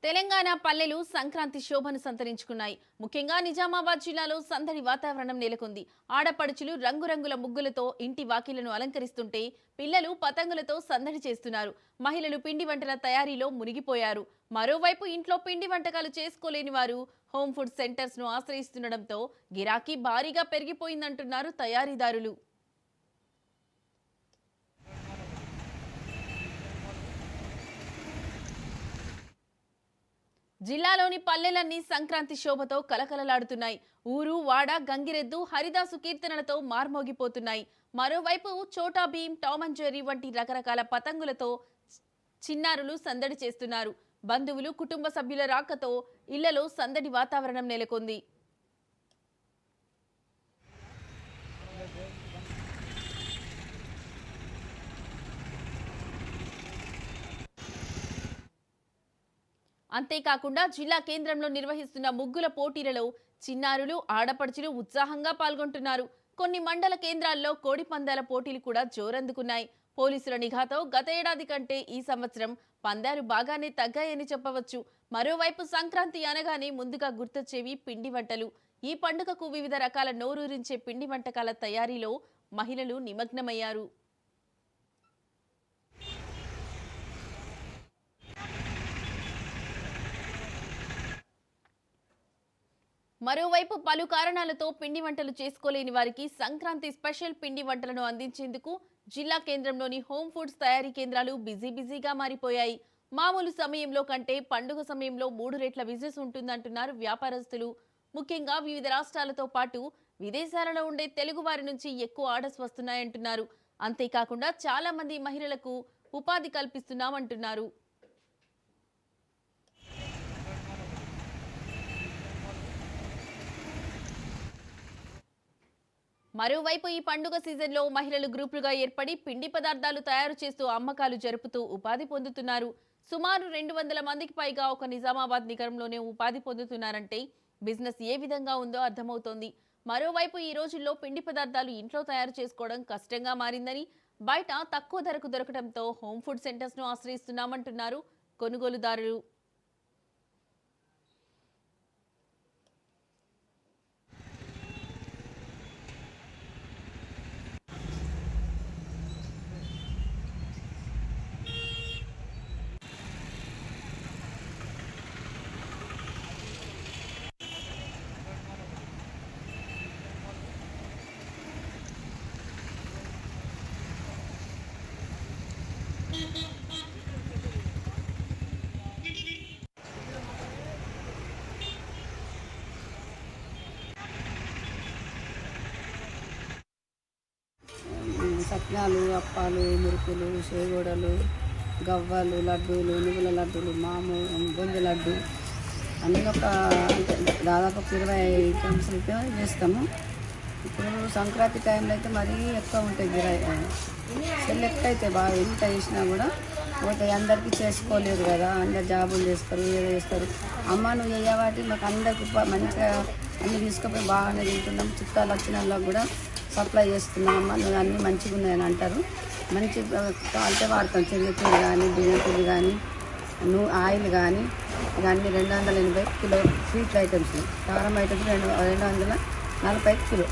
తెలంగాణ పల్లెలు సంక్రాంతి శోభను సంతరించుకున్నాయి. ముఖ్యంగా నిజామాబాద్ జిల్లాలో సందడి వాతావరణం నెలకొంది. ఆడపడుచులు రంగురంగుల ముగ్గులతో ఇంటి వాకిళ్లను అలంకరిస్తుంటే పిల్లలు పతంగులతో సందడి చేస్తున్నారు. మహిళలు పిండి వంటల తయారీలో మునిగిపోయారు. మరోవైపు ఇంట్లో పిండి వంటకాలు చేసుకోలేని వారు హోమ్ ఫుడ్ సెంటర్స్ ను ఆశ్రయిస్తుండటంతో గిరాకీ భారీగా పెరిగిపోయిందంటున్నారు తయారీదారులు. జిల్లాలోని పల్లెలన్నీ సంక్రాంతి శోభతో కలకలలాడుతున్నాయి. ఊరు వాడ గంగిరెద్దు హరిదాసు కీర్తనలతో మార్మోగిపోతున్నాయి. మరోవైపు Chhota Bheem, Tom and Jerry వంటి రకరకాల పతంగులతో చిన్నారులు సందడి చేస్తున్నారు. బంధువులు కుటుంబ సభ్యుల రాకతో ఇళ్లలో సందడి వాతావరణం నెలకొంది. అంతేకాకుండా జిల్లా కేంద్రంలో నిర్వహిస్తున్న ముగ్గుల పోటీలలో చిన్నారులు ఆడపడుచులు ఉత్సాహంగా పాల్గొంటున్నారు. కొన్ని మండల కేంద్రాల్లో కోడి పందాల పోటీలు కూడా జోరందుకున్నాయి. పోలీసుల నిఘాతో గత ఏడాది కంటే ఈ సంవత్సరం పందాలు బాగానే తగ్గాయని చెప్పవచ్చు. మరోవైపు సంక్రాంతి అనగానే ముందుగా గుర్తొచ్చేవి పిండి వంటలు. ఈ పండుగకు వివిధ రకాల నోరూరించే పిండి వంటకాల తయారీలో మహిళలు నిమగ్నమయ్యారు. మరోవైపు పలు కారణాలతో పిండి వంటలు చేసుకోలేని వారికి సంక్రాంతి స్పెషల్ పిండి వంటలను అందించేందుకు జిల్లా కేంద్రంలోని హోమ్ ఫుడ్స్ తయారీ కేంద్రాలు బిజీగా మారిపోయాయి. మామూలు సమయంలో కంటే పండుగ సమయంలో 3 రెట్ల బిజినెస్ ఉంటుందంటున్నారు వ్యాపారస్తులు. ముఖ్యంగా వివిధ రాష్ట్రాలతో పాటు విదేశాలలో ఉండే తెలుగు వారి నుంచి ఎక్కువ ఆర్డర్స్ వస్తున్నాయంటున్నారు. అంతేకాకుండా చాలా మంది మహిళలకు ఉపాధి కల్పిస్తున్నామంటున్నారు. మరోవైపు ఈ పండుగ సీజన్లో మహిళలు గ్రూపులుగా ఏర్పడి పిండి పదార్థాలు తయారు చేస్తూ అమ్మకాలు జరుపుతూ ఉపాధి పొందుతున్నారు. సుమారు 200 మందికి పైగా ఒక నిజామాబాద్ నగరంలోనే ఉపాధి పొందుతున్నారంటే బిజినెస్ ఏ విధంగా ఉందో అర్థమవుతోంది. మరోవైపు ఈ రోజుల్లో పిండి పదార్థాలు ఇంట్లో తయారు చేసుకోవడం కష్టంగా మారిందని, బయట తక్కువ ధరకు దొరకడంతో హోమ్ ఫుడ్ సెంటర్స్ ను ఆశ్రయిస్తున్నామంటున్నారు కొనుగోలుదారులు. సత్నాలు, అప్పాలు, మురుకులు, చేగోడలు, గవ్వలు, లడ్డూలు, నువ్వుల లడ్డూలు, మాము బొంది లడ్డు అన్నీ దాదాపు 20 ఐటమ్స్ అయితే చేస్తాము. ఇప్పుడు సంక్రాంతి టైంలో అయితే మరీ ఎక్కువ ఉంటాయి గిరాకీ. సెలెక్ట్ అయితే బాగా ఎంత చేసినా కూడా పోతే అందరికీ చేసుకోలేరు కదా, అందరు జాబులు చేస్తారు, ఏదో చేస్తారు. అమ్మ నువ్వు చేయవాటి మాకు అందరికి మంచిగా అన్నీ తీసుకుపోయి బాగానే తింటున్నాం. చుట్టాలు వచ్చిన వాళ్ళకి కూడా సప్లై చేస్తున్నాం. అమ్మ నువ్వు అన్నీ మంచిగా ఉన్నాయని అంటారు. మంచి కావాలంటే వాడతాం. శనగపిండి కానీ, బియ్యం పిండి కానీ, ఆయిల్ కానీ, ఇవన్నీ 280 కిలో స్వీట్ ఐటమ్స్, కారం ఐటమ్స్ 240 కిలో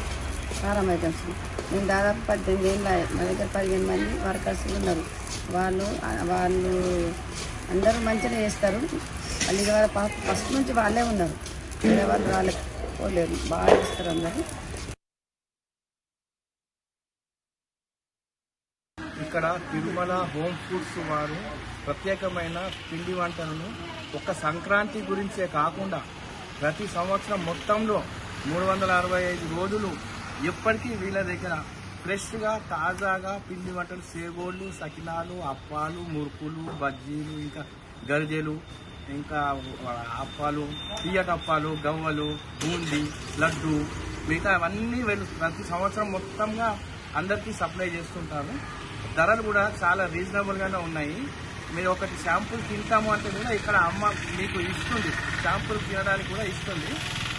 కారం ఐటమ్స్. నేను దాదాపు 18 ఏళ్ళ మా దగ్గర 15 మంది వర్కర్స్ ఉన్నారు. వాళ్ళు అందరూ మంచిగా చేస్తారు. వాళ్ళు ఇదివరకు ఫస్ట్ నుంచి వాళ్ళే ఉన్నారు, వేరే వాళ్ళు రాలేకపోలేరు. బాగా చేస్తారు అందరూ. ఇక్కడ తిరుమల హోమ్ ఫుడ్స్ వారు ప్రత్యేకమైన పిండి వంటలను ఒక్క సంక్రాంతి గురించే కాకుండా ప్రతి సంవత్సరం మొత్తంలో 365 రోజులు ఎప్పటికీ వీళ్ళ దగ్గర ఫ్రెష్గా తాజాగా పిండి వంటలు, సేగోళ్ళు, సకినాలు, అప్పాలు, మురుకులు, బజ్జీలు, ఇంకా గరిజెలు, ఇంకా అప్పాలు, తీయటప్పాలు, గవ్వలు, బూందీ, లడ్డు, మిగతా అవన్నీ వీళ్ళు ప్రతి సంవత్సరం మొత్తంగా అందరికీ సప్లై చేస్తుంటారు. ధరలు కూడా చాలా రీజనబుల్గానే ఉన్నాయి. మీరు ఒకటి శాంపుల్ తింటాము అంటే కూడా ఇక్కడ అమ్మ మీకు ఇస్తుంది, శాంపుల్ తినడానికి కూడా ఇస్తుంది.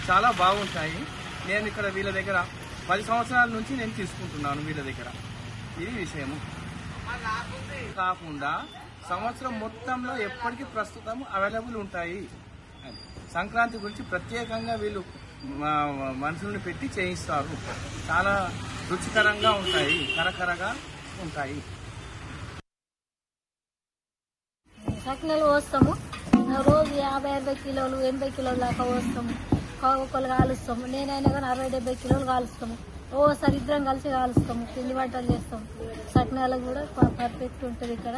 చాలా బాగుంటాయి. నేను ఇక్కడ వీళ్ళ దగ్గర 10 సంవత్సరాల నుంచి నేను తీసుకుంటున్నాను వీళ్ళ దగ్గర. ఇది విషయము. కాకుండా సంవత్సరం మొత్తంలో ఎప్పటికీ ప్రస్తుతం అవైలబుల్ ఉంటాయి. సంక్రాంతి గురించి ప్రత్యేకంగా వీళ్ళు మనుషుల్ని పెట్టి చేయిస్తారు. చాలా రుచికరంగా ఉంటాయి, కరకరగా ఉంటాయి. సకినాలు పోస్తాము రోజు 50-60 కిలోలు 80 కిలోల దాకా పోస్తాము. ఒకళ్ళు కాలుస్తాము, నేనైనా కానీ 60-70 కిలోలు కాలుస్తాము. ఓసారి ఇద్దరం కలిసి కాలుస్తాము, పిండి వంటలు చేస్తాము. సకినాలు కూడా పర్ఫెక్ట్ ఉంటుంది. ఇక్కడ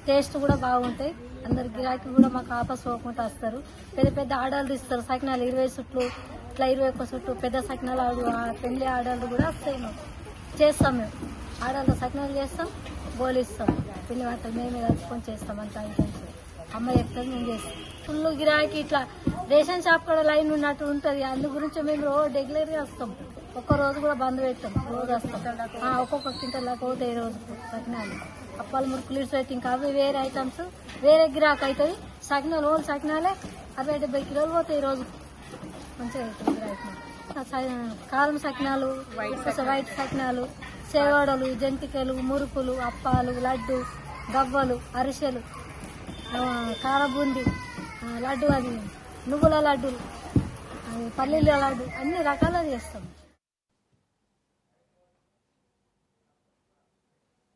టేస్ట్ కూడా బాగుంటాయి. అందరి గిరాకీ కూడా మాకు ఆపస్ పోకుండా వస్తారు. పెద్ద పెద్ద ఆర్డర్లు ఇస్తారు. సకినాలు 20 చుట్లు ఇట్లా 21 చుట్లు పెద్ద సకినాలు పెళ్లి ఆర్డర్లు కూడా వస్తాయి. మాకు చేస్తాం. మేము ఆర్డర్లు సకినాలు చేస్తాం, గోలిస్తాం. పిండి వంటలు మేమే కలుసుకొని చేస్తాం. అంత ఐటమ్స్ అమ్మ చెప్తారు, మేము చేస్తాం. ఫుల్ గిరాకీ ఇట్లా రేషన్ షాప్ కూడా లైన్ ఉన్నట్టు ఉంటుంది. అందు గురించి మేము రోజు రెగ్యులర్గా వస్తాం. ఒక్క రోజు కూడా బంద్ పెట్టాం, రోజు వస్తాం. ఒక్కొక్క క్వింటల్ దాకా పోతాయి రోజు సకినాలు. అప్పాలు మురుకులు ఇటు ఇంకా అవి వేరే ఐటమ్స్ వేరే గిరాకీ అవుతుంది. సకినాలు ఓన్లీ సకినాలే 60-70 కిలోలు పోతాయి రోజు. మంచిగా అవుతుంది గిరాకీ. కారం సకినాలు, వైట్ సకినాలు, సేవడలు, జంతికలు, మురుకులు, అప్పాలు, లడ్డు, గవ్వలు, అరిసెలు, కారబూంది లడ్డు, అది నువ్వుల లడ్డు, పల్లీల లడ్డు అన్ని రకాలు చేస్తాం.